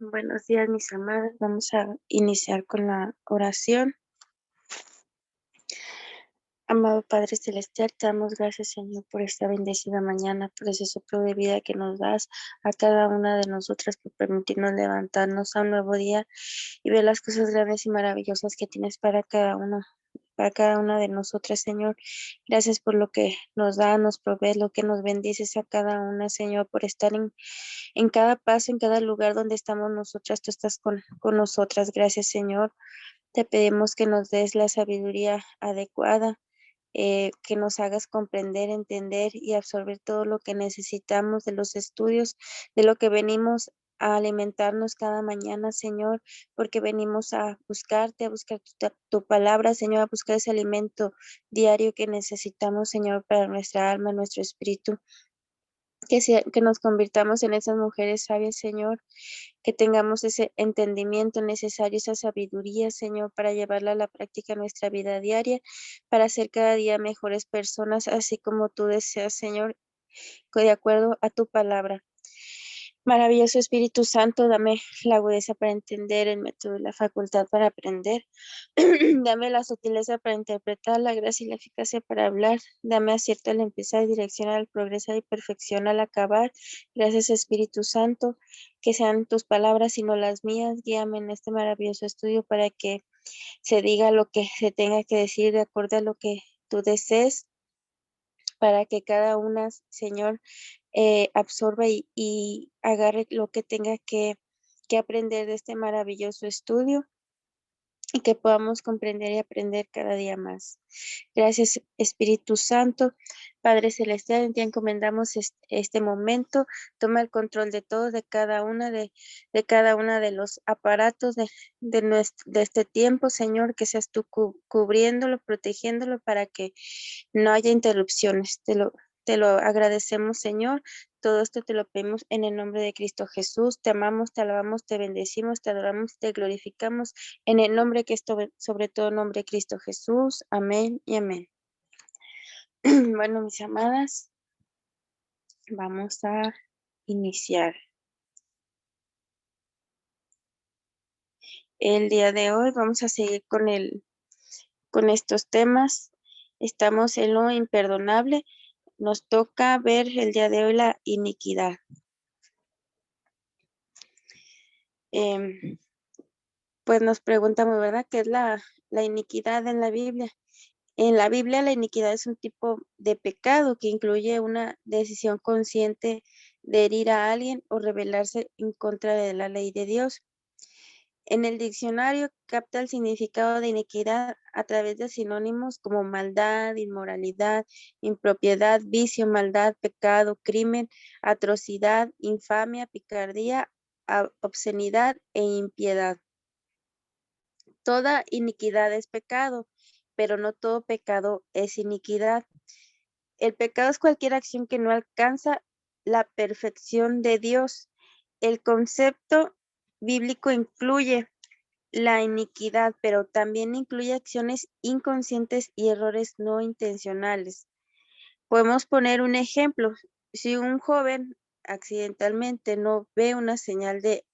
Buenos días, mis amadas. Vamos a iniciar con la oración. Amado Padre Celestial, te damos gracias, Señor, por esta bendecida mañana, por ese soplo de vida que nos das a cada una de nosotras, por permitirnos levantarnos a un nuevo día y ver las cosas grandes y maravillosas que tienes para cada una de nosotras, Señor. Gracias por lo que nos da, nos provee, lo que nos bendices a cada una, Señor, por estar en cada paso, en cada lugar donde estamos nosotras, tú estás con nosotras. Gracias, Señor. Te pedimos que nos des la sabiduría adecuada, que nos hagas comprender, entender y absorber todo lo que necesitamos de los estudios, de lo que venimos a alimentarnos cada mañana, Señor, porque venimos a buscarte, a buscar tu palabra, Señor, a buscar ese alimento diario que necesitamos, Señor, para nuestra alma, nuestro espíritu. Que nos convirtamos en esas mujeres sabias, Señor, que tengamos ese entendimiento necesario, esa sabiduría, Señor, para llevarla a la práctica en nuestra vida diaria, para ser cada día mejores personas, así como tú deseas, Señor, de acuerdo a tu palabra. Maravilloso Espíritu Santo, dame la agudeza para entender el método y la facultad para aprender. Dame la sutileza para interpretar, la gracia y la eficacia para hablar. Dame acierto al empezar, dirección al progresar y perfección al acabar. Gracias Espíritu Santo, que sean tus palabras y no las mías. Guíame en este maravilloso estudio para que se diga lo que se tenga que decir de acuerdo a lo que tú desees, para que cada una, Señor, absorba y agarre lo que tenga que aprender de este maravilloso estudio y que podamos comprender y aprender cada día más. Gracias, Espíritu Santo. Padre Celestial, en ti encomendamos este momento. Toma el control de todo, de cada una de los aparatos de este tiempo, Señor, que seas tú cubriéndolo, protegiéndolo para que no haya interrupciones. Te lo agradecemos, Señor. Todo esto te lo pedimos en el nombre de Cristo Jesús. Te amamos, te alabamos, te bendecimos, te adoramos, te glorificamos en el nombre que es sobre todo nombre Cristo Jesús. Amén y amén. Bueno, mis amadas, vamos a iniciar. El día de hoy vamos a seguir con estos temas. Estamos en lo imperdonable. Nos toca ver el día de hoy la iniquidad. Pues nos preguntamos, ¿verdad? ¿Qué es la iniquidad en la Biblia? En la Biblia, la iniquidad es un tipo de pecado que incluye una decisión consciente de herir a alguien o rebelarse en contra de la ley de Dios. En el diccionario capta el significado de iniquidad a través de sinónimos como maldad, inmoralidad, impropiedad, vicio, maldad, pecado, crimen, atrocidad, infamia, picardía, obscenidad e impiedad. Toda iniquidad es pecado, pero no todo pecado es iniquidad. El pecado es cualquier acción que no alcanza la perfección de Dios. El concepto bíblico incluye la iniquidad, pero también incluye acciones inconscientes y errores no intencionales. Podemos poner un ejemplo. Si un joven accidentalmente no ve una señal de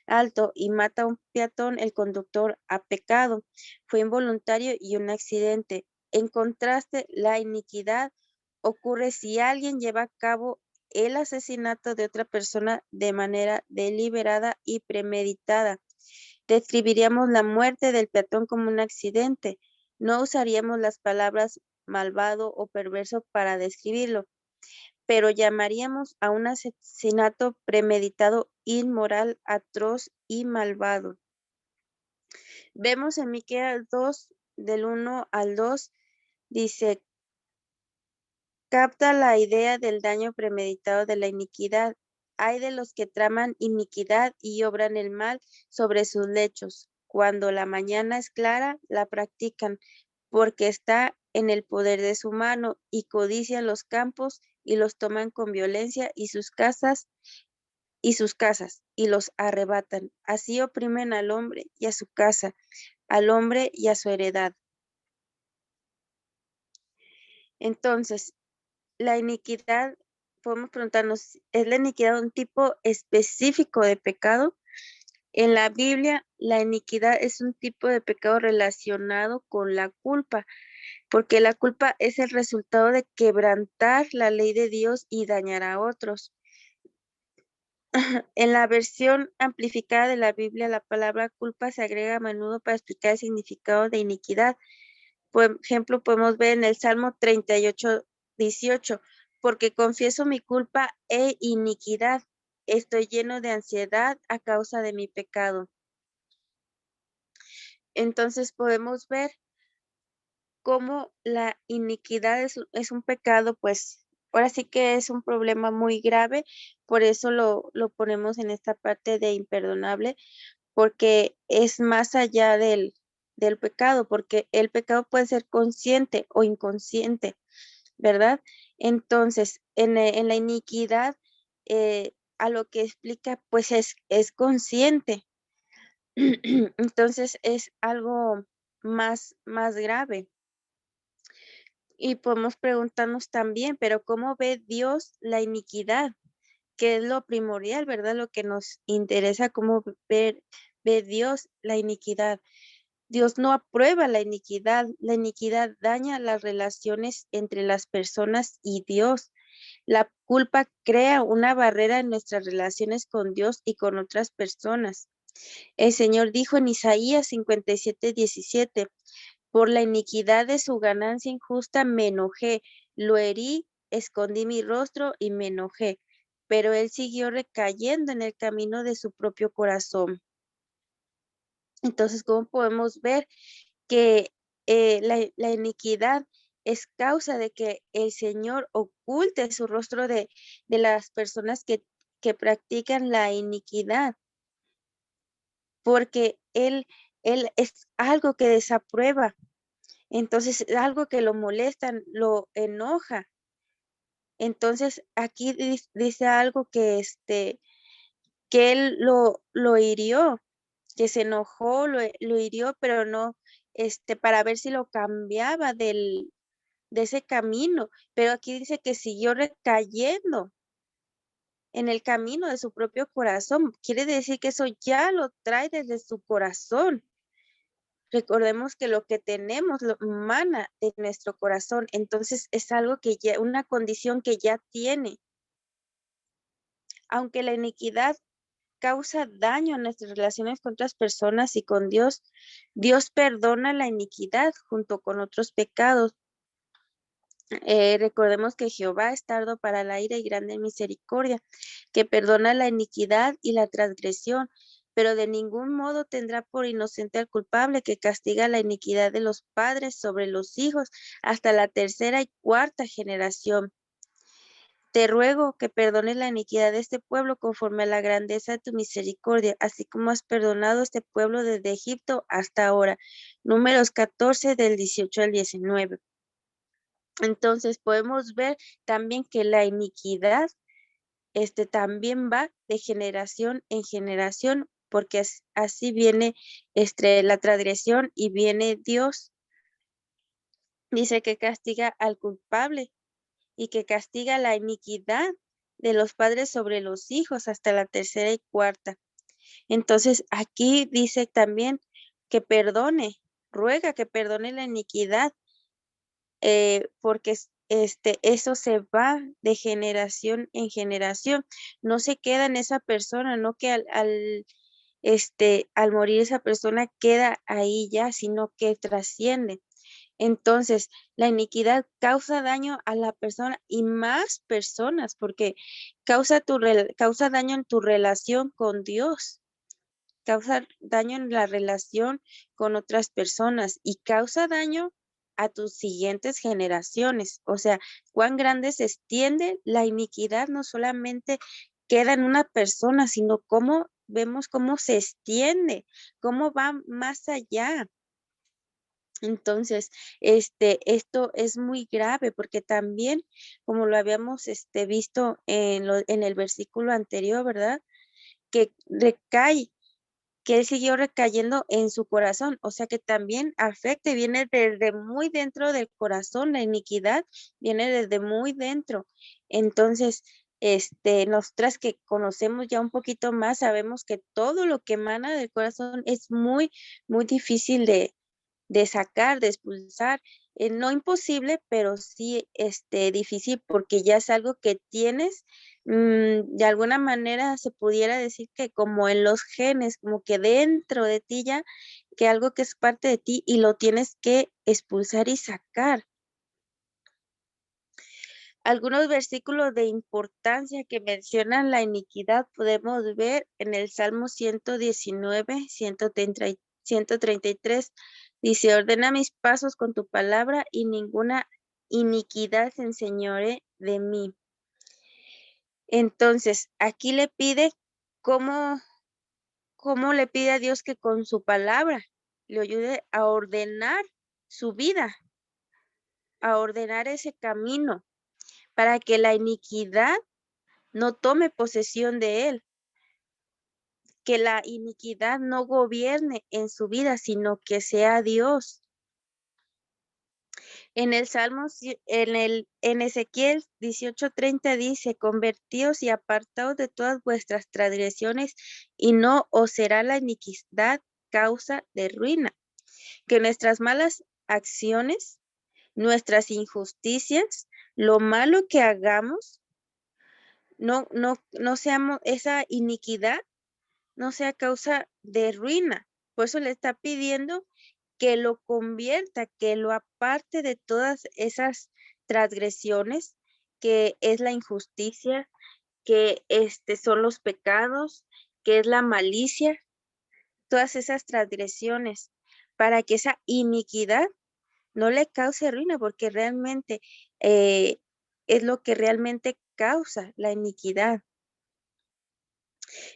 alto y mata a un peatón, el conductor ha pecado. Fue involuntario y un accidente. En contraste, la iniquidad ocurre si alguien lleva a cabo el asesinato de otra persona de manera deliberada y premeditada. Describiríamos la muerte del peatón como un accidente. No usaríamos las palabras malvado o perverso para describirlo, pero llamaríamos a un asesinato premeditado, inmoral, atroz y malvado. Vemos en Miqueas 2, del 1 al 2, dice, capta la idea del daño premeditado de la iniquidad. Hay de los que traman iniquidad y obran el mal sobre sus lechos. Cuando la mañana es clara, la practican, porque está en el poder de su mano, y codician los campos y los toman con violencia y sus casas, y los arrebatan. Así oprimen al hombre y a su casa, al hombre y a su heredad. Entonces, la iniquidad, podemos preguntarnos, ¿es la iniquidad un tipo específico de pecado? En la Biblia, la iniquidad es un tipo de pecado relacionado con la culpa, porque la culpa es el resultado de quebrantar la ley de Dios y dañar a otros. En la versión amplificada de la Biblia, la palabra culpa se agrega a menudo para explicar el significado de iniquidad. Por ejemplo, podemos ver en el Salmo 38:18, porque confieso mi culpa e iniquidad. Estoy lleno de ansiedad a causa de mi pecado. Entonces podemos ver cómo la iniquidad es un pecado, pues ahora sí que es un problema muy grave, por eso lo ponemos en esta parte de imperdonable, porque es más allá del pecado, porque el pecado puede ser consciente o inconsciente, ¿verdad? Entonces, en la iniquidad, a lo que explica, pues es consciente. Entonces es algo más grave. Y podemos preguntarnos también, pero ¿cómo ve Dios la iniquidad? Que es lo primordial, ¿verdad? Lo que nos interesa, cómo ve Dios la iniquidad. Dios no aprueba la iniquidad. La iniquidad daña las relaciones entre las personas y Dios. La culpa crea una barrera en nuestras relaciones con Dios y con otras personas. El Señor dijo en Isaías 57:17, por la iniquidad de su ganancia injusta me enojé, lo herí, escondí mi rostro y me enojé. Pero él siguió recayendo en el camino de su propio corazón. Entonces, ¿cómo podemos ver que la iniquidad es causa de que el Señor oculte su rostro de las personas que practican la iniquidad? Porque él es algo que desaprueba, entonces es algo que lo molesta, lo enoja. Entonces aquí dice algo que él lo hirió, que se enojó, lo hirió, pero no, para ver si lo cambiaba de ese camino. Pero aquí dice que siguió recayendo en el camino de su propio corazón. Quiere decir que eso ya lo trae desde su corazón. Recordemos que lo que tenemos lo emana de nuestro corazón, entonces es algo que ya, una condición que ya tiene. Aunque la iniquidad causa daño a nuestras relaciones con otras personas y con Dios, Dios perdona la iniquidad junto con otros pecados. Recordemos que Jehová es tardo para la ira y grande en misericordia, que perdona la iniquidad y la transgresión, pero de ningún modo tendrá por inocente al culpable, que castiga la iniquidad de los padres sobre los hijos hasta la tercera y cuarta generación. Te ruego que perdones la iniquidad de este pueblo conforme a la grandeza de tu misericordia, así como has perdonado a este pueblo desde Egipto hasta ahora. Números 14 del 18 al 19. Entonces podemos ver también que la iniquidad también va de generación en generación, porque así viene la transgresión y viene Dios. Dice que castiga al culpable y que castiga la iniquidad de los padres sobre los hijos hasta la tercera y cuarta. Entonces aquí dice también que perdone, ruega que perdone la iniquidad, porque eso se va de generación en generación, no se queda en esa persona, no que al morir esa persona queda ahí ya, sino que trasciende. Entonces, la iniquidad causa daño a la persona y más personas, porque causa daño en tu relación con Dios, causa daño en la relación con otras personas y causa daño a tus siguientes generaciones. O sea, cuán grande se extiende la iniquidad, no solamente queda en una persona, sino cómo vemos cómo se extiende, cómo va más allá. Entonces, esto es muy grave porque también, como lo habíamos visto en el versículo anterior, ¿verdad? Que recae, que él siguió recayendo en su corazón, o sea que también afecta y viene desde muy dentro del corazón, la iniquidad viene desde muy dentro. Entonces, nosotras que conocemos ya un poquito más, sabemos que todo lo que emana del corazón es muy, muy difícil de sacar, de expulsar. No imposible, pero sí difícil porque ya es algo que tienes, de alguna manera se pudiera decir que como en los genes, como que dentro de ti ya, que algo que es parte de ti y lo tienes que expulsar y sacar. Algunos versículos de importancia que mencionan la iniquidad podemos ver en el Salmo 119, 133. Dice, ordena mis pasos con tu palabra y ninguna iniquidad se enseñore de mí. Entonces, aquí le pide cómo le pide a Dios que con su palabra le ayude a ordenar su vida, a ordenar ese camino, para que la iniquidad no tome posesión de él, que la iniquidad no gobierne en su vida, sino que sea Dios. En el Salmo, en Ezequiel 18:30 dice, convertíos y apartaos de todas vuestras transgresiones y no os será la iniquidad causa de ruina. Que nuestras malas acciones, nuestras injusticias, lo malo que hagamos, no seamos esa iniquidad no sea causa de ruina. Por eso le está pidiendo que lo convierta, que lo aparte de todas esas transgresiones, que es la injusticia, que son los pecados, que es la malicia, todas esas transgresiones, para que esa iniquidad no le cause ruina, porque realmente es lo que realmente causa la iniquidad.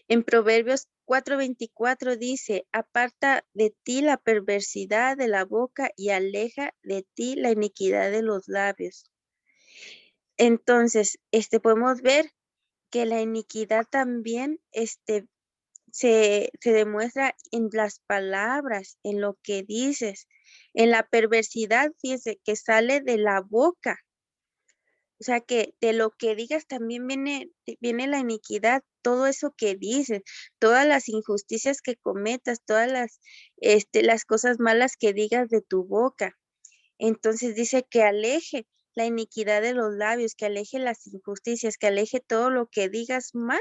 En Proverbios 4:24 dice, aparta de ti la perversidad de la boca y aleja de ti la iniquidad de los labios. Entonces, podemos ver que la iniquidad también se demuestra en las palabras, en lo que dices, en la perversidad, fíjese, que sale de la boca. O sea que de lo que digas también viene la iniquidad, todo eso que dices, todas las injusticias que cometas, todas las cosas malas que digas de tu boca. Entonces dice que aleje la iniquidad de los labios, que aleje las injusticias, que aleje todo lo que digas mal,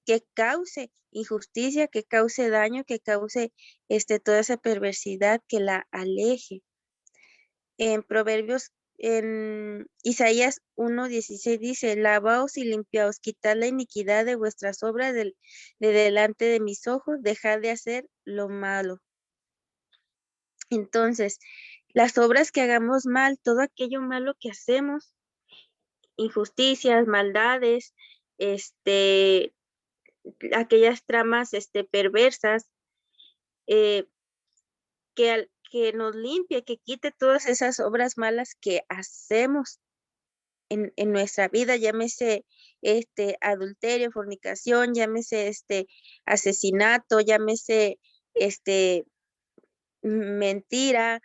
que cause injusticia, que cause daño, que cause toda esa perversidad, que la aleje. En Isaías 1:16 dice, lavaos y limpiaos, quitad la iniquidad de vuestras obras de delante de mis ojos, dejad de hacer lo malo. Entonces, las obras que hagamos mal, todo aquello malo que hacemos, injusticias, maldades, aquellas tramas, perversas, eh, que nos limpie, que quite todas esas obras malas que hacemos en nuestra vida, llámese adulterio, fornicación, llámese asesinato, llámese este mentira.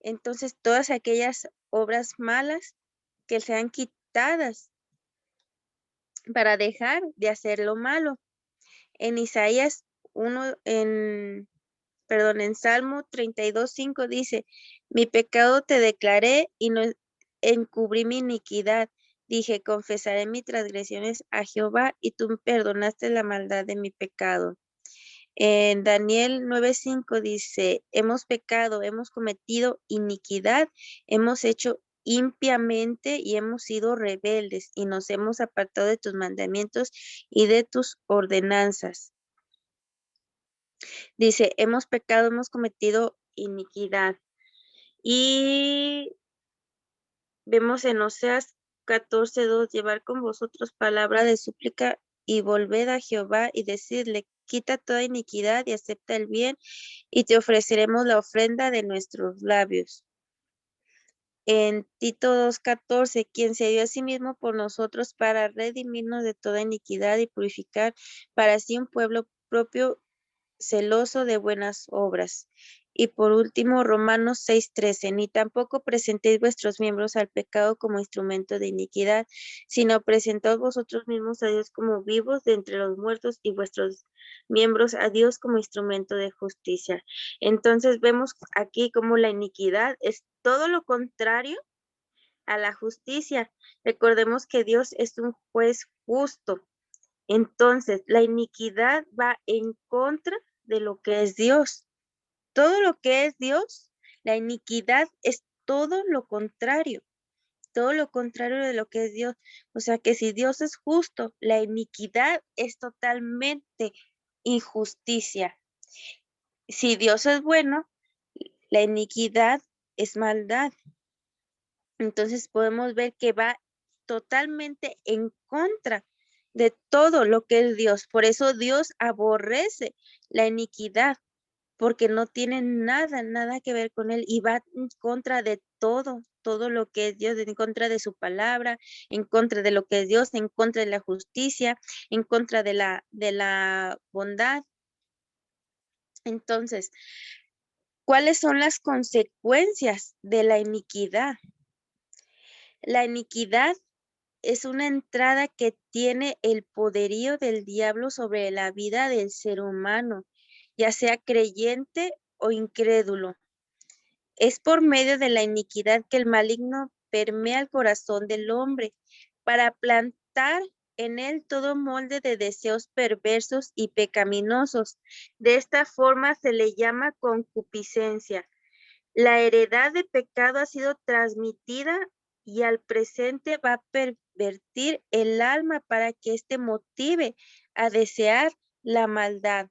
Entonces, todas aquellas obras malas que sean quitadas para dejar de hacer lo malo. En Isaías 1, en Salmo 32:5 dice, mi pecado te declaré y no encubrí mi iniquidad. Dije, confesaré mis transgresiones a Jehová y tú perdonaste la maldad de mi pecado. En Daniel 9:5 dice, hemos pecado, hemos cometido iniquidad, hemos hecho impiamente y hemos sido rebeldes y nos hemos apartado de tus mandamientos y de tus ordenanzas. Dice, hemos pecado, hemos cometido iniquidad. Y vemos en Oseas 14:2, llevar con vosotros palabra de súplica y volved a Jehová y decirle, quita toda iniquidad y acepta el bien y te ofreceremos la ofrenda de nuestros labios. En Tito 2:14, quien se dio a sí mismo por nosotros para redimirnos de toda iniquidad y purificar para sí un pueblo propio celoso de buenas obras. Y por último, Romanos 6:13, ni tampoco presentéis vuestros miembros al pecado como instrumento de iniquidad, sino presentaos vosotros mismos a Dios como vivos de entre los muertos y vuestros miembros a Dios como instrumento de justicia. Entonces vemos aquí como la iniquidad es todo lo contrario a la justicia. Recordemos que Dios es un juez justo. Entonces, la iniquidad va en contra de lo que es Dios. Todo lo que es Dios, la iniquidad es todo lo contrario de lo que es Dios. O sea que si Dios es justo, la iniquidad es totalmente injusticia. Si Dios es bueno, la iniquidad es maldad. Entonces podemos ver que va totalmente en contra de todo lo que es Dios. Por eso Dios aborrece la iniquidad, porque no tiene nada que ver con él y va en contra de todo lo que es Dios, en contra de su palabra, en contra de lo que es Dios, en contra de la justicia, en contra de la bondad. Entonces, ¿cuáles son las consecuencias de la iniquidad? La iniquidad es una entrada que tiene el poderío del diablo sobre la vida del ser humano, ya sea creyente o incrédulo. Es por medio de la iniquidad que el maligno permea el corazón del hombre para plantar en él todo molde de deseos perversos y pecaminosos. De esta forma se le llama concupiscencia. La heredad de pecado ha sido transmitida y al presente va a pervertir el alma para que éste motive a desear la maldad.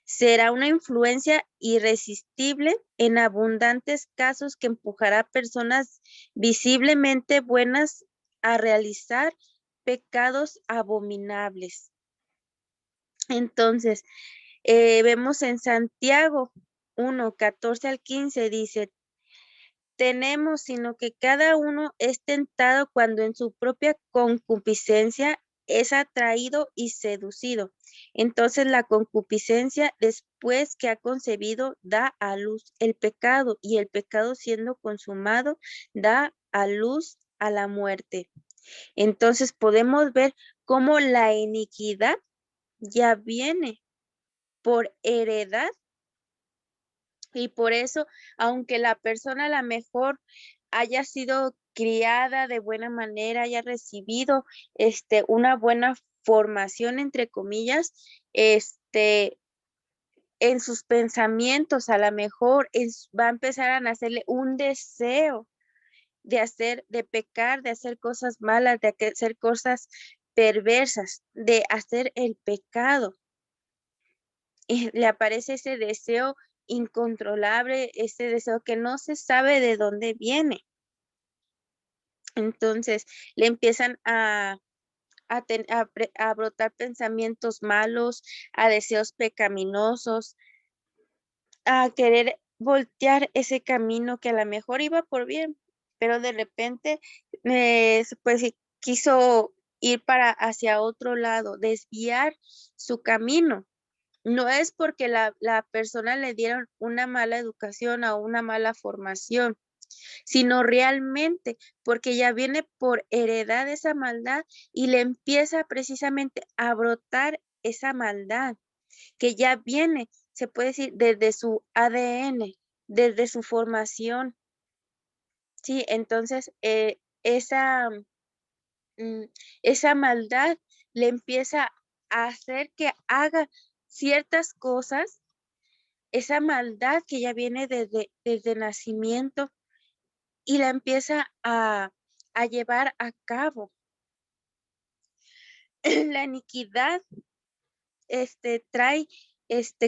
Será una influencia irresistible en abundantes casos que empujará a personas visiblemente buenas a realizar pecados abominables. Entonces, vemos en Santiago 1:14 al 15 dice, tenemos, sino que cada uno es tentado cuando en su propia concupiscencia es atraído y seducido. Entonces la concupiscencia, después que ha concebido, da a luz el pecado, y el pecado siendo consumado, da a luz a la muerte. Entonces podemos ver cómo la iniquidad ya viene por heredad. Y por eso, aunque la persona a lo mejor haya sido criada de buena manera, haya recibido una buena formación, entre comillas, en sus pensamientos, a lo mejor va a empezar a nacerle un deseo de pecar, de hacer cosas malas, de hacer cosas perversas, de hacer el pecado. Y le aparece ese deseo incontrolable, ese deseo que no se sabe de dónde viene. Entonces le empiezan a brotar pensamientos malos, a deseos pecaminosos, a querer voltear ese camino que a lo mejor iba por bien, pero de repente pues quiso ir hacia otro lado, desviar su camino. No es porque la persona le dieron una mala educación o una mala formación, sino realmente porque ya viene por heredad esa maldad y le empieza precisamente a brotar esa maldad que ya viene, se puede decir, desde su ADN, desde su formación. Sí, entonces mm, esa maldad le empieza a hacer que haga ciertas cosas, esa maldad que ya viene desde nacimiento y la empieza a llevar a cabo. La iniquidad trae,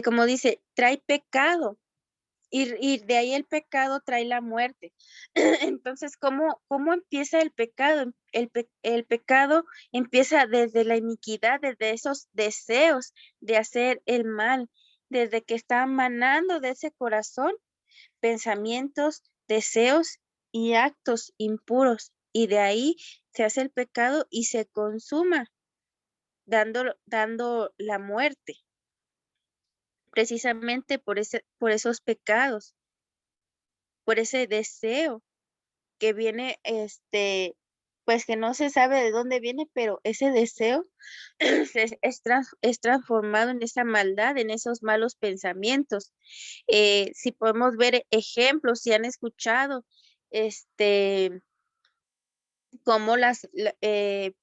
como dice, trae pecado. Y de ahí el pecado trae la muerte. Entonces, ¿cómo empieza el pecado? El pecado empieza desde la iniquidad, desde esos deseos de hacer el mal, desde que está manando de ese corazón pensamientos, deseos y actos impuros. Y de ahí se hace el pecado y se consuma, dando la muerte. precisamente por esos pecados, por ese deseo que viene, pues que no se sabe de dónde viene, pero ese deseo es transformado en esa maldad, en esos malos pensamientos. Si podemos ver ejemplos, si han escuchado, este, como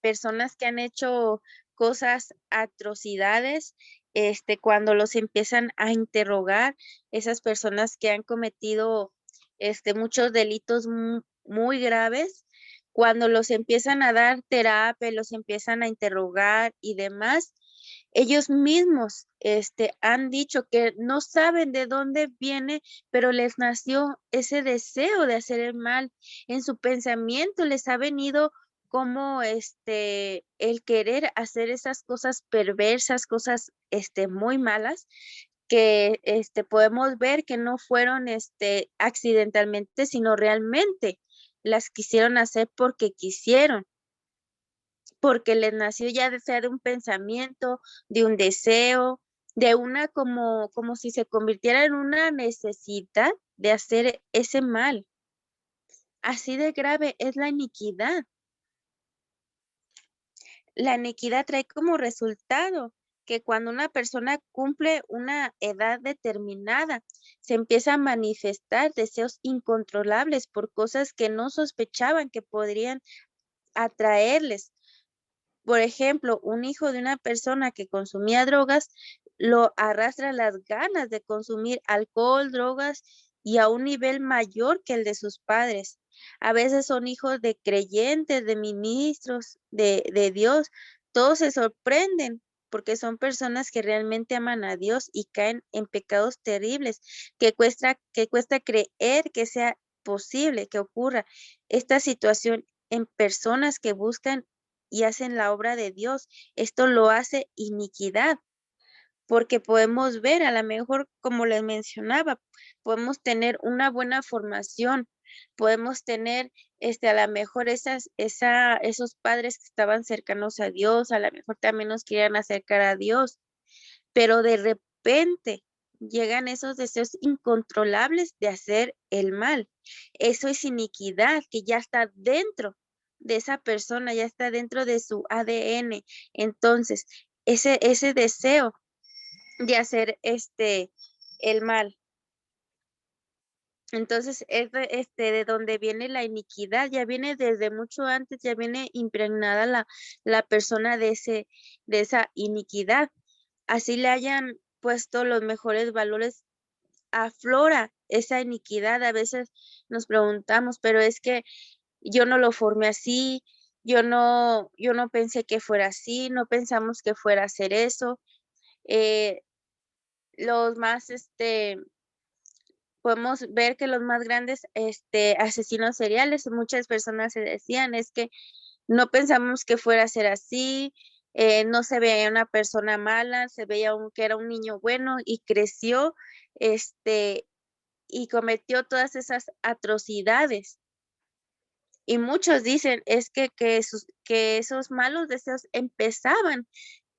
personas que han hecho cosas, atrocidades, cuando los empiezan a interrogar, esas personas que han cometido, muchos delitos muy graves, cuando los empiezan a dar terapia, los empiezan a interrogar y demás, ellos mismos, han dicho que no saben de dónde viene, pero les nació ese deseo de hacer el mal en su pensamiento, les ha venido como el querer hacer esas cosas perversas, cosas muy malas, que podemos ver que no fueron accidentalmente, sino realmente las quisieron hacer porque quisieron, porque les nació ya de ser de un pensamiento, de un deseo, de una como si se convirtiera en una necesidad de hacer ese mal. Así de grave es la iniquidad. La iniquidad trae como resultado que cuando una persona cumple una edad determinada, se empieza a manifestar deseos incontrolables por cosas que no sospechaban que podrían atraerles. Por ejemplo, un hijo de una persona que consumía drogas lo arrastra las ganas de consumir alcohol, drogas y a un nivel mayor que el de sus padres. A veces son hijos de creyentes, de ministros, de Dios. Todos se sorprenden porque son personas que realmente aman a Dios y caen en pecados terribles que cuesta creer que sea posible que ocurra esta situación en personas que buscan y hacen la obra de Dios. Esto lo hace iniquidad, porque podemos ver, a lo mejor, como les mencionaba, podemos tener una buena formación, podemos tener, a lo mejor esos padres que estaban cercanos a Dios, a lo mejor también nos querían acercar a Dios, pero de repente llegan esos deseos incontrolables de hacer el mal. Eso es iniquidad que ya está dentro de esa persona, ya está dentro de su ADN. Entonces, ese deseo de hacer el mal. Entonces, de donde viene la iniquidad, ya viene desde mucho antes, ya viene impregnada la persona de esa iniquidad. Así le hayan puesto los mejores valores, aflora esa iniquidad. A veces nos preguntamos, pero es que yo no lo formé así, yo no pensé que fuera así, no pensamos que fuera a hacer eso. Eh, los más, podemos ver que los más grandes, asesinos seriales, muchas personas se decían, es que no pensamos que fuera a ser así, no se veía una persona mala, se veía que era un niño bueno y creció, este, y cometió todas esas atrocidades. Y muchos dicen es que esos malos deseos empezaban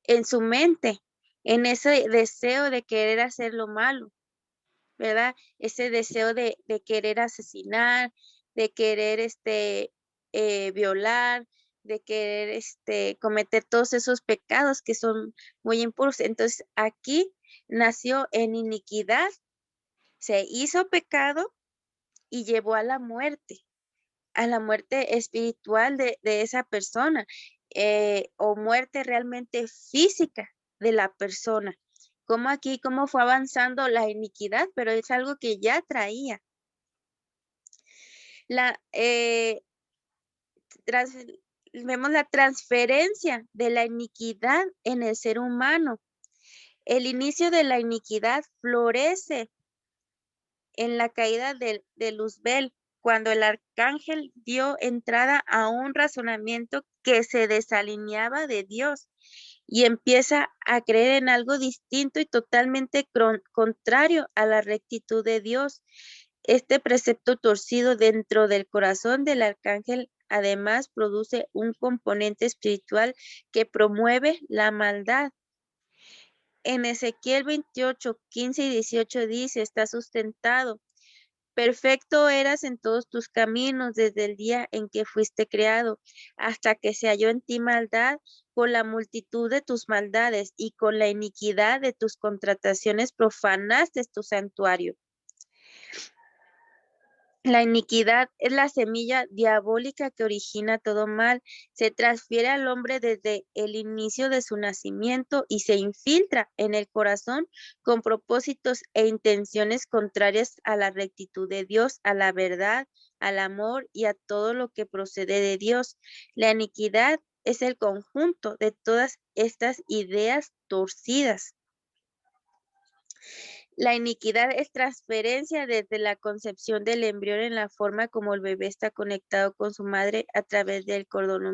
en su mente, en ese deseo de querer hacer lo malo, ¿verdad? Ese deseo de querer asesinar, de querer violar, de querer cometer todos esos pecados que son muy impuros. Entonces, aquí nació en iniquidad, se hizo pecado y llevó a la muerte espiritual de esa persona, o muerte realmente física de la persona. Como aquí, cómo fue avanzando la iniquidad, pero es algo que ya traía. La, tras- Vemos la transferencia de la iniquidad en el ser humano. El inicio de la iniquidad florece en la caída de Luzbel, cuando el arcángel dio entrada a un razonamiento que se desalineaba de Dios y empieza a creer en algo distinto y totalmente contrario a la rectitud de Dios. Este precepto torcido dentro del corazón del arcángel además produce un componente espiritual que promueve la maldad. En Ezequiel 28, 15 y 18 dice, está sustentado. Perfecto eras en todos tus caminos desde el día en que fuiste creado, hasta que se halló en ti maldad con la multitud de tus maldades y con la iniquidad de tus contrataciones profanaste tu santuario. La iniquidad es la semilla diabólica que origina todo mal. Se transfiere al hombre desde el inicio de su nacimiento y se infiltra en el corazón con propósitos e intenciones contrarias a la rectitud de Dios, a la verdad, al amor y a todo lo que procede de Dios. La iniquidad es el conjunto de todas estas ideas torcidas. La iniquidad es transferencia desde la concepción del embrión en la forma como el bebé está conectado con su madre a través del cordón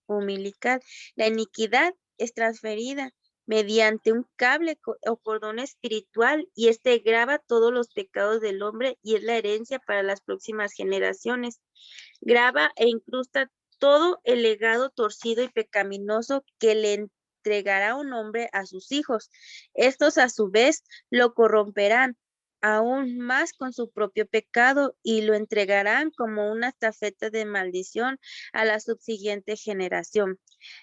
umbilical. La iniquidad es transferida mediante un cable o cordón espiritual y este graba todos los pecados del hombre y es la herencia para las próximas generaciones. Graba e incrusta todo el legado torcido y pecaminoso que le entregará un hombre a sus hijos. Estos a su vez lo corromperán aún más con su propio pecado y lo entregarán como una estafeta de maldición a la subsiguiente generación.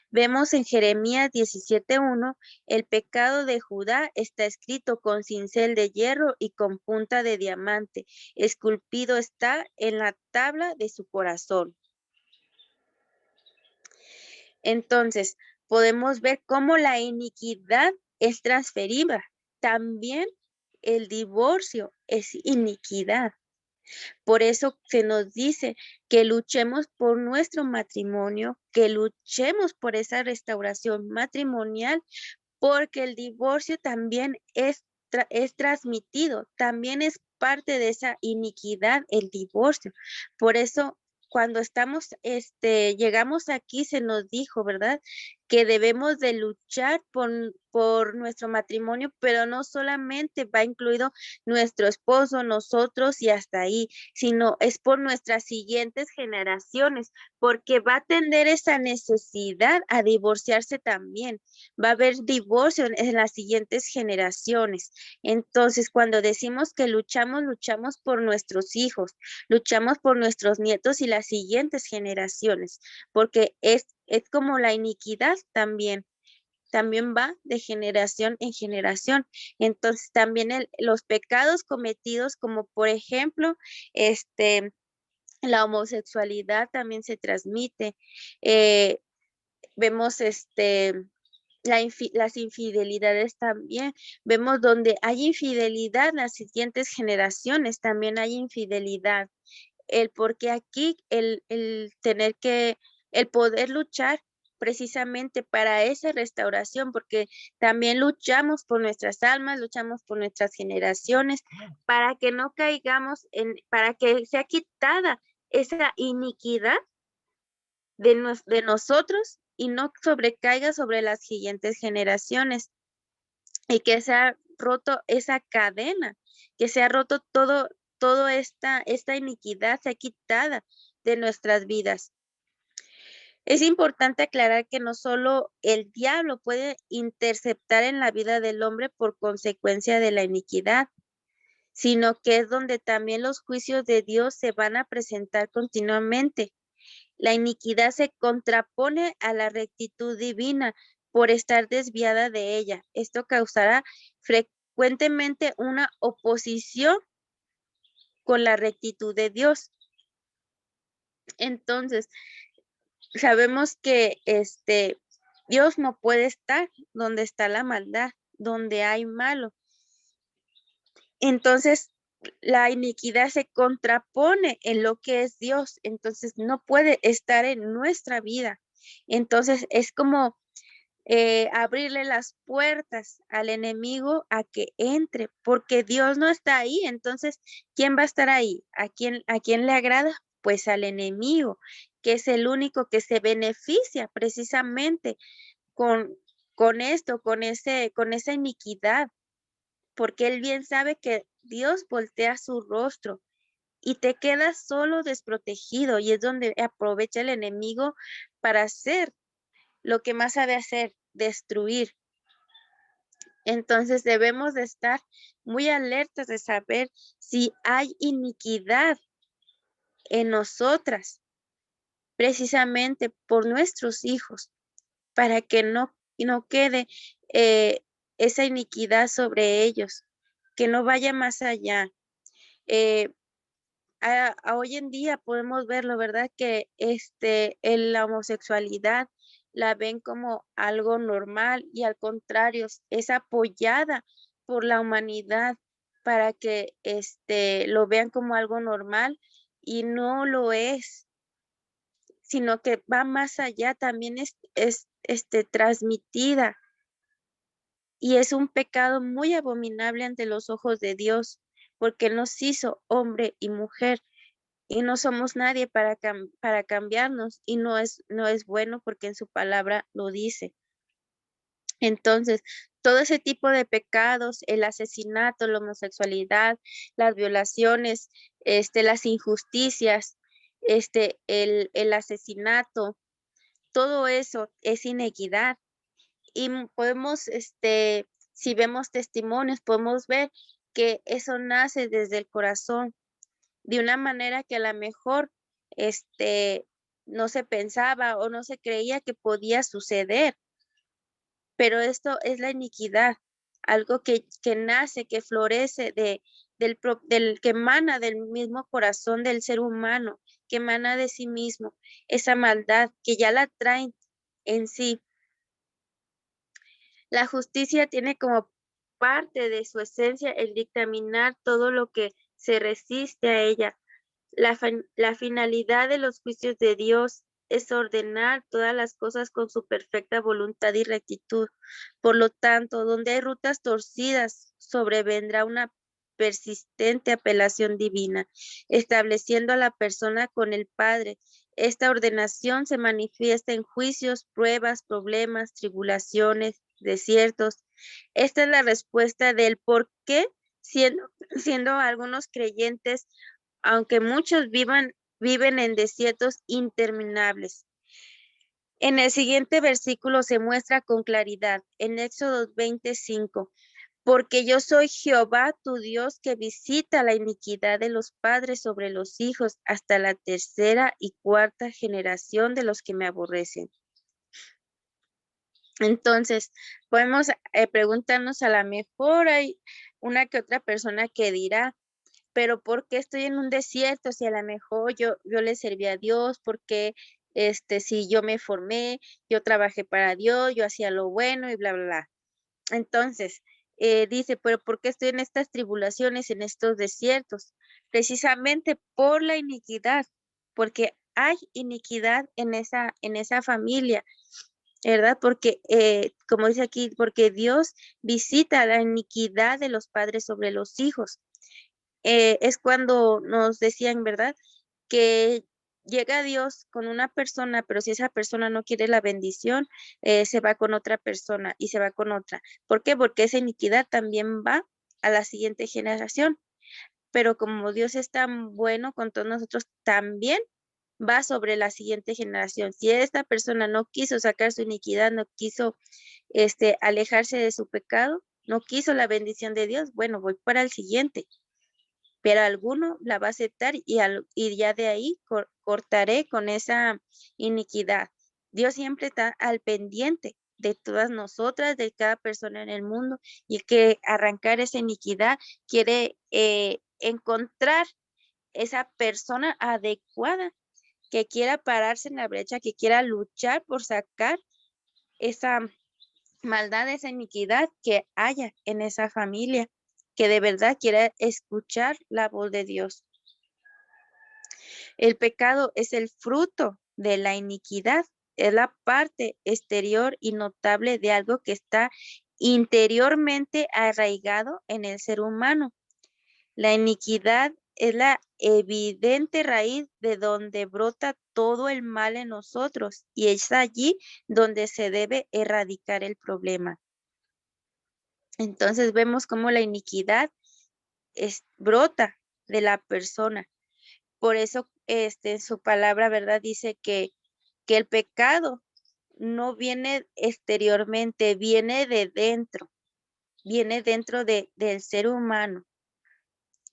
Vemos en Jeremías 17:1, el pecado de Judá está escrito con cincel de hierro y con punta de diamante, esculpido está en la tabla de su corazón. Entonces, podemos ver cómo la iniquidad es transferida. También el divorcio es iniquidad. Por eso se nos dice que luchemos por nuestro matrimonio, que luchemos por esa restauración matrimonial, porque el divorcio también es transmitido, también es parte de esa iniquidad el divorcio. Por eso cuando llegamos aquí se nos dijo, ¿verdad? Que debemos de luchar por nuestro matrimonio, pero no solamente va incluido nuestro esposo, nosotros y hasta ahí, sino es por nuestras siguientes generaciones, porque va a tender esa necesidad a divorciarse también. Va a haber divorcio en las siguientes generaciones. Entonces, cuando decimos que luchamos por nuestros hijos, luchamos por nuestros nietos y las siguientes generaciones, porque es como la iniquidad también va de generación en generación. Entonces, también los pecados cometidos, como por ejemplo, la homosexualidad también se transmite. Vemos las infidelidades también. Vemos donde hay infidelidad, las siguientes generaciones también hay infidelidad. Porque aquí el poder luchar precisamente para esa restauración, porque también luchamos por nuestras almas, luchamos por nuestras generaciones, para que no caigamos para que sea quitada esa iniquidad de nosotros y no sobrecaiga sobre las siguientes generaciones y que se ha roto esa cadena, que se ha roto todo esta iniquidad, se ha quitada de nuestras vidas. Es importante aclarar que no solo el diablo puede interceptar en la vida del hombre por consecuencia de la iniquidad, sino que es donde también los juicios de Dios se van a presentar continuamente. La iniquidad se contrapone a la rectitud divina por estar desviada de ella. Esto causará frecuentemente una oposición con la rectitud de Dios. Entonces, sabemos que Dios no puede estar donde está la maldad, donde hay malo. Entonces, la iniquidad se contrapone en lo que es Dios, entonces no puede estar en nuestra vida. Entonces, es como abrirle las puertas al enemigo a que entre, porque Dios no está ahí. Entonces, ¿quién va a estar ahí? ¿A quién le agrada? Pues al enemigo, que es el único que se beneficia precisamente con, con esto, con esa iniquidad, porque él bien sabe que Dios voltea su rostro y te quedas solo desprotegido, y es donde aprovecha el enemigo para hacer lo que más sabe hacer, destruir. Entonces debemos de estar muy alertas de saber si hay iniquidad en nosotras, precisamente por nuestros hijos, para que no quede eh, esa iniquidad sobre ellos, que no vaya más allá. Eh, a hoy en día podemos verlo, ¿verdad? Que la homosexualidad la ven como algo normal y al contrario, es apoyada por la humanidad para que lo vean como algo normal y no lo es, sino que va más allá, también es transmitida y es un pecado muy abominable ante los ojos de Dios, porque Él nos hizo hombre y mujer y no somos nadie para cambiarnos y no es bueno porque en su palabra lo dice. Entonces, todo ese tipo de pecados, el asesinato, la homosexualidad, las violaciones, las injusticias, el asesinato, todo eso es inequidad. Y podemos, si vemos testimonios, podemos ver que eso nace desde el corazón de una manera que a lo mejor no se pensaba o no se creía que podía suceder, pero esto es la iniquidad, algo que nace, que florece del que emana del mismo corazón del ser humano, que emana de sí mismo, esa maldad que ya la traen en sí. La justicia tiene como parte de su esencia el dictaminar todo lo que se resiste a ella. La finalidad de los juicios de Dios es ordenar todas las cosas con su perfecta voluntad y rectitud. Por lo tanto, donde hay rutas torcidas, sobrevendrá una persistente apelación divina, estableciendo a la persona con el Padre. Esta ordenación se manifiesta en juicios, pruebas, problemas, tribulaciones, desiertos. Esta es la respuesta del por qué, siendo algunos creyentes aunque muchos viven en desiertos interminables. En el siguiente versículo se muestra con claridad, en Éxodo 25, porque yo soy Jehová tu Dios que visita la iniquidad de los padres sobre los hijos hasta la tercera y cuarta generación de los que me aborrecen. Entonces, podemos preguntarnos, a lo mejor hay una que otra persona que dirá, pero ¿por qué estoy en un desierto? Si a lo mejor yo le serví a Dios, porque si yo me formé, yo trabajé para Dios, yo hacía lo bueno y bla, bla, bla. Entonces, dice, pero ¿por qué estoy en estas tribulaciones, en estos desiertos? Precisamente por la iniquidad, porque hay iniquidad en esa familia, ¿verdad? Porque, como dice aquí, porque Dios visita la iniquidad de los padres sobre los hijos. Es cuando nos decían, ¿verdad? Que llega Dios con una persona, pero si esa persona no quiere la bendición, se va con otra persona y se va con otra. ¿Por qué? Porque esa iniquidad también va a la siguiente generación. Pero como Dios es tan bueno con todos nosotros, también va sobre la siguiente generación. Si esta persona no quiso sacar su iniquidad, no quiso alejarse de su pecado, no quiso la bendición de Dios, bueno, voy para el siguiente, pero alguno la va a aceptar y ya de ahí cortaré con esa iniquidad. Dios siempre está al pendiente de todas nosotras, de cada persona en el mundo, y que arrancar esa iniquidad quiere encontrar esa persona adecuada que quiera pararse en la brecha, que quiera luchar por sacar esa maldad, esa iniquidad que haya en esa familia, que de verdad quiera escuchar la voz de Dios. El pecado es el fruto de la iniquidad, es la parte exterior y notable de algo que está interiormente arraigado en el ser humano. La iniquidad es la evidente raíz de donde brota todo el mal en nosotros y es allí donde se debe erradicar el problema. Entonces vemos cómo la iniquidad brota de la persona. Por eso en su palabra, ¿verdad? Dice que el pecado no viene exteriormente, viene de dentro, viene dentro del ser humano.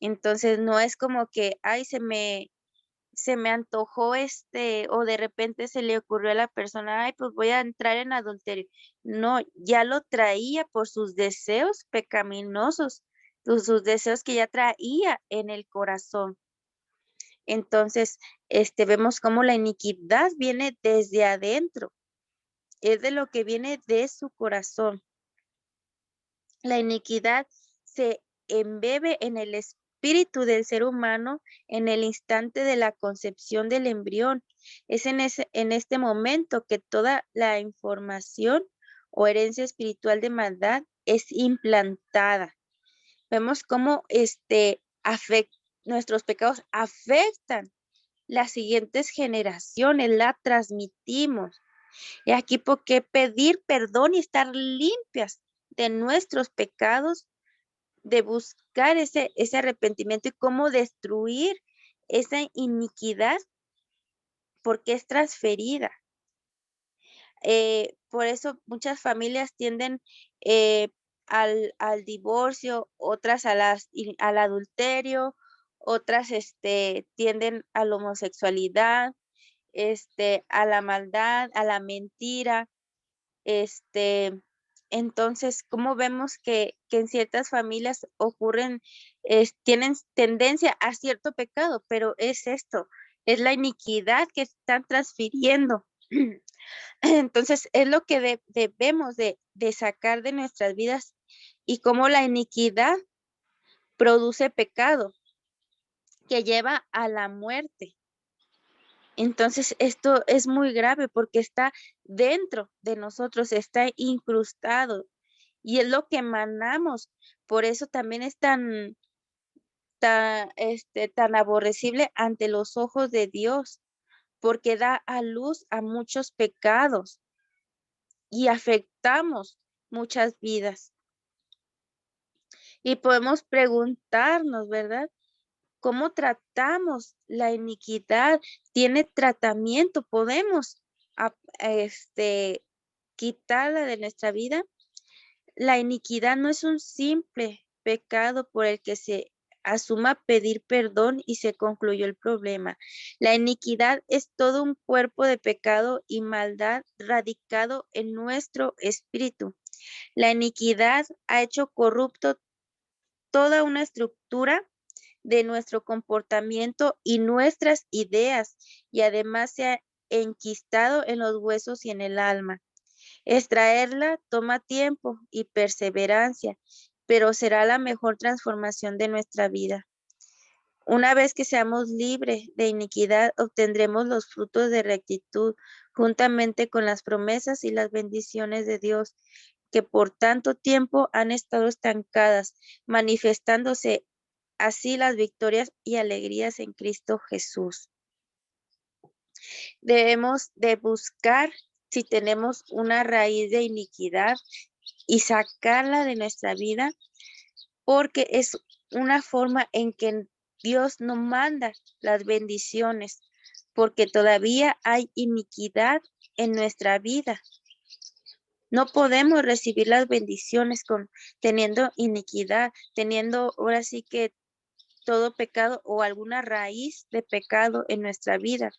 Entonces no es como que, ay, se me antojó o de repente se le ocurrió a la persona, ay, pues voy a entrar en adulterio. No, ya lo traía por sus deseos pecaminosos, sus deseos que ya traía en el corazón. Entonces, vemos cómo la iniquidad viene desde adentro, es de lo que viene de su corazón. La iniquidad se embebe en el espíritu del ser humano en el instante de la concepción del embrión. Es en este momento que toda la información o herencia espiritual de maldad es implantada. Vemos cómo nuestros pecados afectan las siguientes generaciones, la transmitimos. Y aquí por qué pedir perdón y estar limpias de nuestros pecados, de buscar ese arrepentimiento y cómo destruir esa iniquidad porque es transferida. Por eso muchas familias tienden al divorcio, otras al adulterio, otras tienden a la homosexualidad, a la maldad, a la mentira. Este, entonces, ¿cómo vemos que en ciertas familias tienen tendencia a cierto pecado? Pero es esto, es la iniquidad que están transfiriendo. Entonces, es lo que debemos de sacar de nuestras vidas y cómo la iniquidad produce pecado que lleva a la muerte. Entonces, esto es muy grave porque está dentro de nosotros, está incrustado y es lo que emanamos. Por eso también es tan aborrecible ante los ojos de Dios, porque da a luz a muchos pecados y afectamos muchas vidas. Y podemos preguntarnos, ¿verdad? ¿Cómo tratamos la iniquidad? ¿Tiene tratamiento? ¿Podemos quitarla de nuestra vida? La iniquidad no es un simple pecado por el que se asuma pedir perdón y se concluyó el problema. La iniquidad es todo un cuerpo de pecado y maldad radicado en nuestro espíritu. La iniquidad ha hecho corrupto toda una estructura de nuestro comportamiento y nuestras ideas, y además se ha enquistado en los huesos y en el alma. Extraerla toma tiempo y perseverancia, pero será la mejor transformación de nuestra vida. Una vez que seamos libres de iniquidad, obtendremos los frutos de rectitud, juntamente con las promesas y las bendiciones de Dios, que por tanto tiempo han estado estancadas, manifestándose así las victorias y alegrías en Cristo Jesús. Debemos de buscar si tenemos una raíz de iniquidad y sacarla de nuestra vida, porque es una forma en que Dios nos manda las bendiciones, porque todavía hay iniquidad en nuestra vida. No podemos recibir las bendiciones teniendo iniquidad, teniendo ahora sí que todo pecado o alguna raíz de pecado en nuestra vida.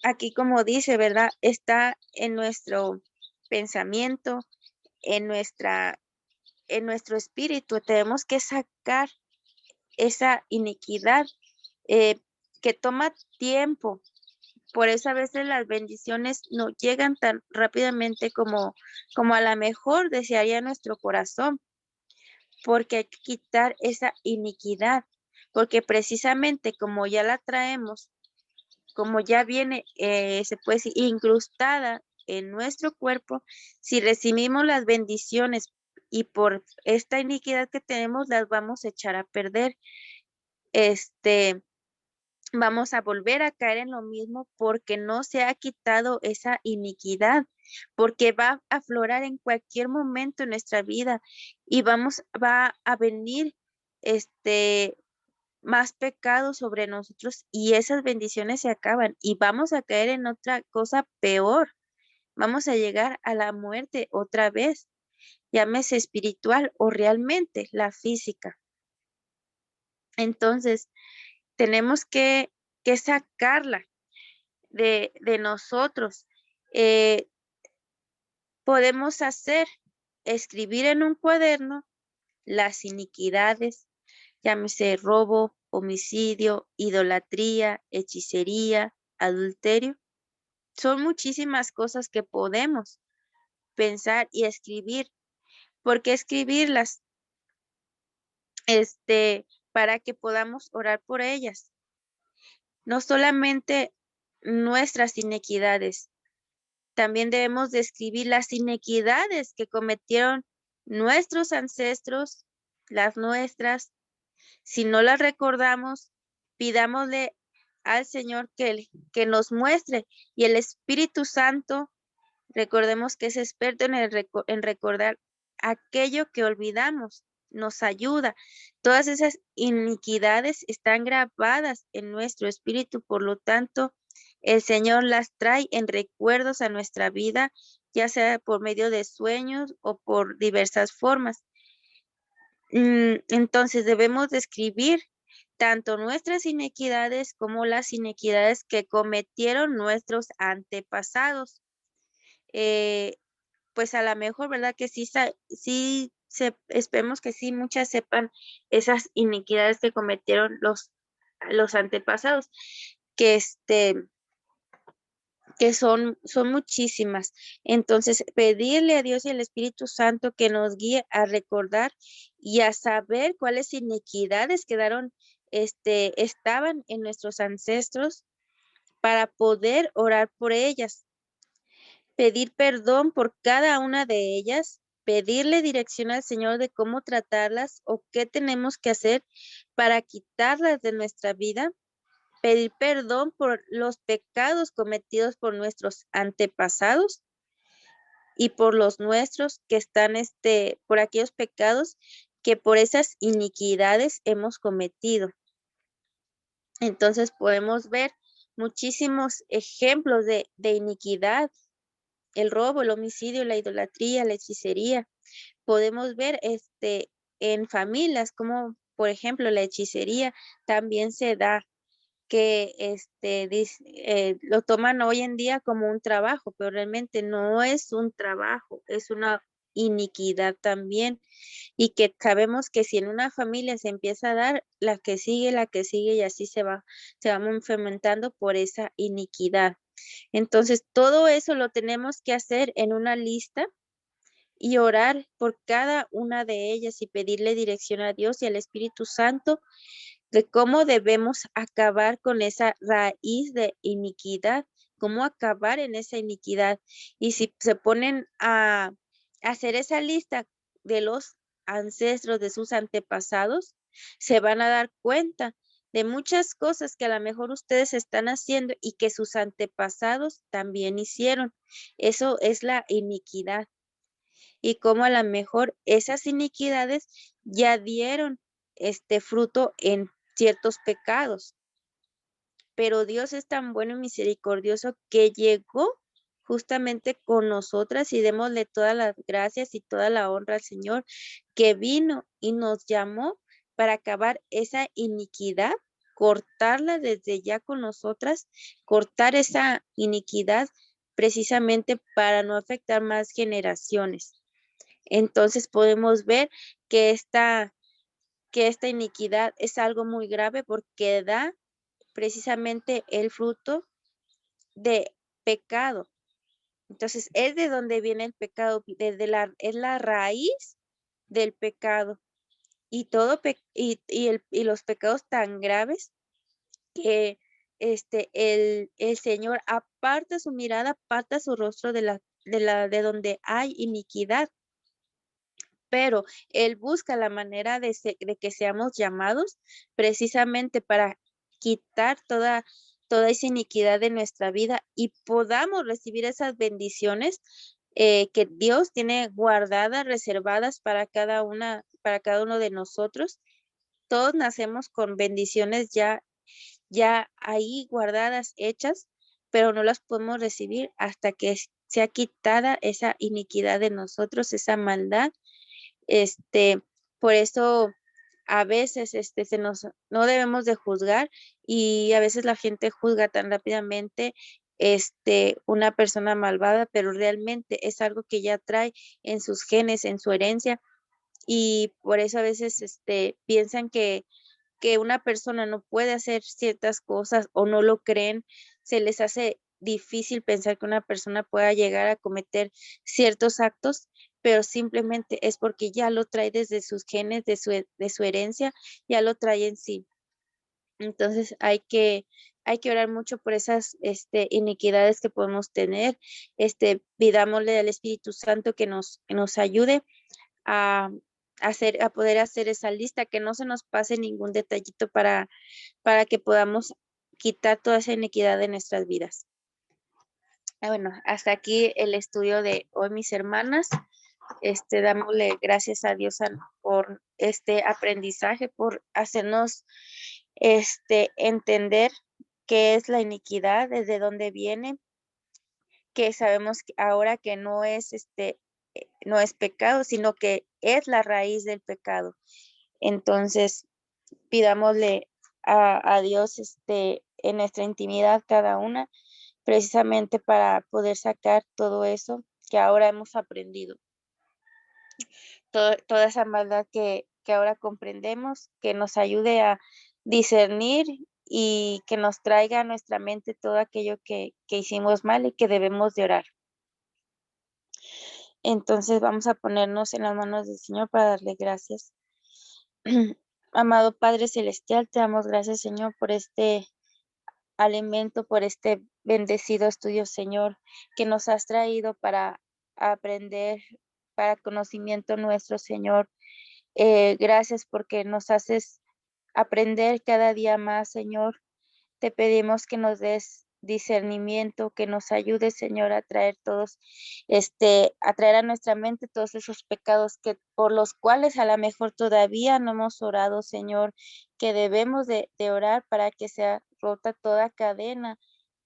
Aquí, como dice, ¿verdad? Está en nuestro pensamiento, en nuestro espíritu. Tenemos que sacar esa iniquidad que toma tiempo. Por eso a veces las bendiciones no llegan tan rápidamente como a lo mejor desearía nuestro corazón, porque hay que quitar esa iniquidad, porque precisamente como ya la traemos, como ya viene, se puede decir, incrustada en nuestro cuerpo, si recibimos las bendiciones y por esta iniquidad que tenemos, las vamos a echar a perder. Vamos a volver a caer en lo mismo porque no se ha quitado esa iniquidad, porque va a aflorar en cualquier momento en nuestra vida y va a venir más pecado sobre nosotros y esas bendiciones se acaban y vamos a caer en otra cosa peor. Vamos a llegar a la muerte otra vez. llámese espiritual o realmente la física. Entonces, tenemos que sacarla de nosotros. Eh, podemos escribir en un cuaderno las iniquidades, llámese robo, homicidio, idolatría, hechicería, adulterio. Son muchísimas cosas que podemos pensar y escribir. ¿Por qué escribirlas? Para que podamos orar por ellas. No solamente nuestras inequidades, también debemos describir las inequidades que cometieron nuestros ancestros, las nuestras. Si no las recordamos, pidámosle al Señor que nos muestre, y el Espíritu Santo, recordemos que es experto en recordar aquello que olvidamos, nos ayuda. Todas esas iniquidades están grabadas en nuestro espíritu, por lo tanto, el Señor las trae en recuerdos a nuestra vida, ya sea por medio de sueños o por diversas formas. Entonces debemos describir tanto nuestras inequidades como las inequidades que cometieron nuestros antepasados. Eh, pues a lo mejor, ¿verdad? Que esperemos que sí, muchas sepan esas iniquidades que cometieron los antepasados, que son muchísimas. Entonces, pedirle a Dios y al Espíritu Santo que nos guíe a recordar y a saber cuáles iniquidades estaban en nuestros ancestros, para poder orar por ellas, pedir perdón por cada una de ellas, pedirle dirección al Señor de cómo tratarlas o qué tenemos que hacer para quitarlas de nuestra vida, pedir perdón por los pecados cometidos por nuestros antepasados y por los nuestros, que están por aquellos pecados que por esas iniquidades hemos cometido. Entonces podemos ver muchísimos ejemplos de iniquidad: el robo, el homicidio, la idolatría, la hechicería. Podemos ver en familias como, por ejemplo, la hechicería también se da, que lo toman hoy en día como un trabajo, pero realmente no es un trabajo, es una iniquidad también, y que sabemos que si en una familia se empieza a dar, la que sigue, y así se va fermentando por esa iniquidad. Entonces, todo eso lo tenemos que hacer en una lista y orar por cada una de ellas y pedirle dirección a Dios y al Espíritu Santo de cómo debemos acabar con esa raíz de iniquidad, cómo acabar en esa iniquidad. Y si se ponen a hacer esa lista de los ancestros, de sus antepasados, se van a dar cuenta de muchas cosas que a lo mejor ustedes están haciendo y que sus antepasados también hicieron. Eso es la iniquidad. Y cómo a lo mejor esas iniquidades ya dieron este fruto en ciertos pecados. Pero Dios es tan bueno y misericordioso que llegó justamente con nosotras, y démosle todas las gracias y toda la honra al Señor, que vino y nos llamó para acabar esa iniquidad, cortarla desde ya con nosotras, cortar esa iniquidad precisamente para no afectar más generaciones. Entonces podemos ver que esta iniquidad es algo muy grave, porque da precisamente el fruto de pecado. Entonces, es de donde viene el pecado, es la raíz del pecado. Y y los pecados tan graves que el Señor aparta su mirada, aparta su rostro de donde hay iniquidad. Pero Él busca la manera de que seamos llamados precisamente para quitar toda esa iniquidad de nuestra vida y podamos recibir esas bendiciones que Dios tiene guardadas, reservadas para cada uno de nosotros. Todos nacemos con bendiciones ya ahí guardadas, hechas, pero no las podemos recibir hasta que sea quitada esa iniquidad de nosotros, esa maldad. Este, por eso a veces no debemos de juzgar, y a veces la gente juzga tan rápidamente una persona malvada, pero realmente es algo que ya trae en sus genes, en su herencia, y por eso a veces piensan que una persona no puede hacer ciertas cosas o no lo creen, se les hace difícil pensar que una persona pueda llegar a cometer ciertos actos, pero simplemente es porque ya lo trae desde sus genes, de su herencia, ya lo trae en sí. Entonces hay que orar mucho por esas iniquidades que podemos tener. Pidámosle al Espíritu Santo que nos ayude a a poder hacer esa lista, que no se nos pase ningún detallito para que podamos quitar toda esa iniquidad de nuestras vidas. Bueno, hasta aquí el estudio de hoy, mis hermanas. Dámosle gracias a Dios por este aprendizaje, por hacernos entender qué es la iniquidad, desde dónde viene, que sabemos ahora que no es pecado, sino que es la raíz del pecado. Entonces, pidámosle a Dios en nuestra intimidad cada una, precisamente para poder sacar todo eso que ahora hemos aprendido, toda esa maldad que ahora comprendemos, que nos ayude a discernir y que nos traiga a nuestra mente todo aquello que hicimos mal y que debemos de orar. Entonces vamos a ponernos en las manos del Señor para darle gracias. Amado Padre Celestial, te damos gracias, Señor, por este alimento, por este bendecido estudio, Señor, que nos has traído para aprender, para conocimiento nuestro, Señor. Gracias porque nos haces aprender cada día más, Señor. Te pedimos que nos des discernimiento, que nos ayudes, Señor, a traer a traer a nuestra mente todos esos pecados que por los cuales a lo mejor todavía no hemos orado, Señor, que debemos de orar para que sea rota toda cadena,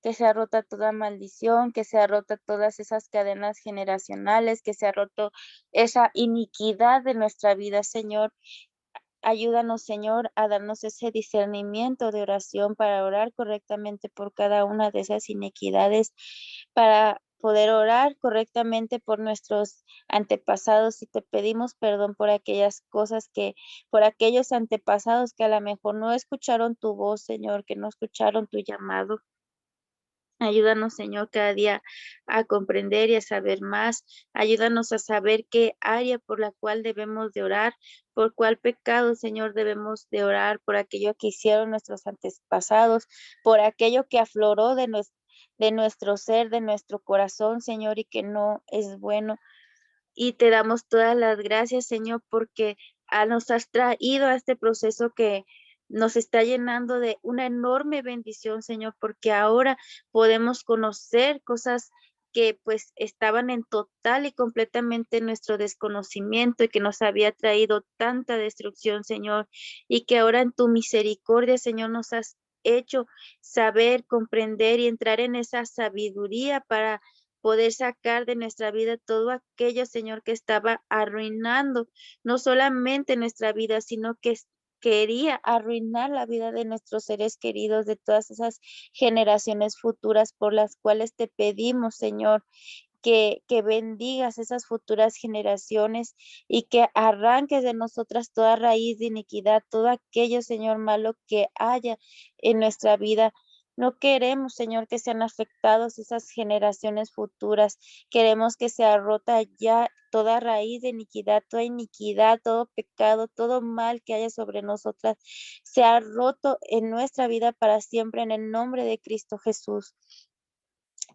que sea rota toda maldición, que sea rota todas esas cadenas generacionales, que sea roto esa iniquidad de nuestra vida, Señor. Ayúdanos, Señor, a darnos ese discernimiento de oración para orar correctamente por cada una de esas inequidades, para poder orar correctamente por nuestros antepasados, y te pedimos perdón por aquellas cosas por aquellos antepasados que a lo mejor no escucharon tu voz, Señor, que no escucharon tu llamado. Ayúdanos, Señor, cada día a comprender y a saber más. Ayúdanos a saber qué área por la cual debemos de orar, por cuál pecado, Señor, debemos de orar, por aquello que hicieron nuestros antepasados, por aquello que afloró de nuestro ser, de nuestro corazón, Señor, y que no es bueno. Y te damos todas las gracias, Señor, porque nos has traído a este proceso que nos está llenando de una enorme bendición, Señor, porque ahora podemos conocer cosas que pues estaban en total y completamente nuestro desconocimiento, y que nos había traído tanta destrucción, Señor, y que ahora en tu misericordia, Señor, nos has hecho saber, comprender y entrar en esa sabiduría para poder sacar de nuestra vida todo aquello, Señor, que estaba arruinando no solamente nuestra vida, sino que quería arruinar la vida de nuestros seres queridos, de todas esas generaciones futuras, por las cuales te pedimos, Señor, que bendigas esas futuras generaciones, y que arranques de nosotras toda raíz de iniquidad, todo aquello, Señor, malo que haya en nuestra vida. No queremos, Señor, que sean afectados esas generaciones futuras. Queremos que sea rota ya toda raíz de iniquidad, todo pecado, todo mal que haya sobre nosotras, sea roto en nuestra vida para siempre, en el nombre de Cristo Jesús.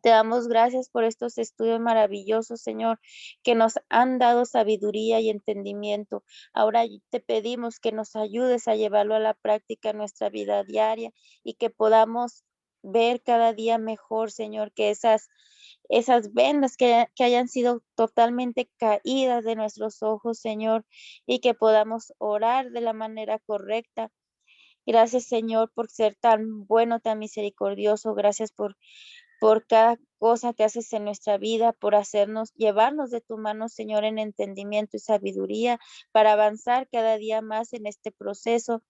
Te damos gracias por estos estudios maravillosos, Señor, que nos han dado sabiduría y entendimiento. Ahora te pedimos que nos ayudes a llevarlo a la práctica en nuestra vida diaria, y que podamos ver cada día mejor, Señor, que esas vendas que hayan sido totalmente caídas de nuestros ojos, Señor, y que podamos orar de la manera correcta. Gracias, Señor, por ser tan bueno, tan misericordioso. Gracias por por cada cosa que haces en nuestra vida, por llevarnos de tu mano, Señor, en entendimiento y sabiduría, para avanzar cada día más en este proceso,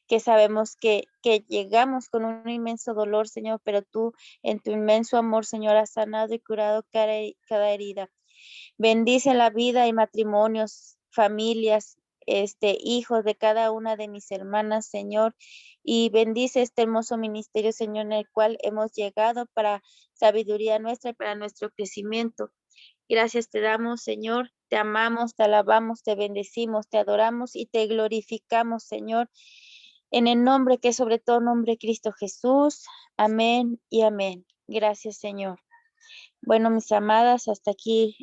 que sabemos que llegamos con un inmenso dolor, Señor, pero tú en tu inmenso amor, Señor, has sanado y curado cada herida. Bendice la vida y matrimonios, familias, hijos de cada una de mis hermanas, Señor, y bendice este hermoso ministerio, Señor, en el cual hemos llegado para sabiduría nuestra y para nuestro crecimiento. Gracias te damos, Señor, te amamos, te alabamos, te bendecimos, te adoramos y te glorificamos, Señor, en el nombre que es sobre todo nombre, Cristo Jesús. Amén y amén. Gracias, Señor. Bueno, mis amadas, hasta aquí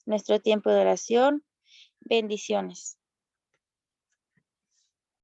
nuestro tiempo de oración. Bendiciones.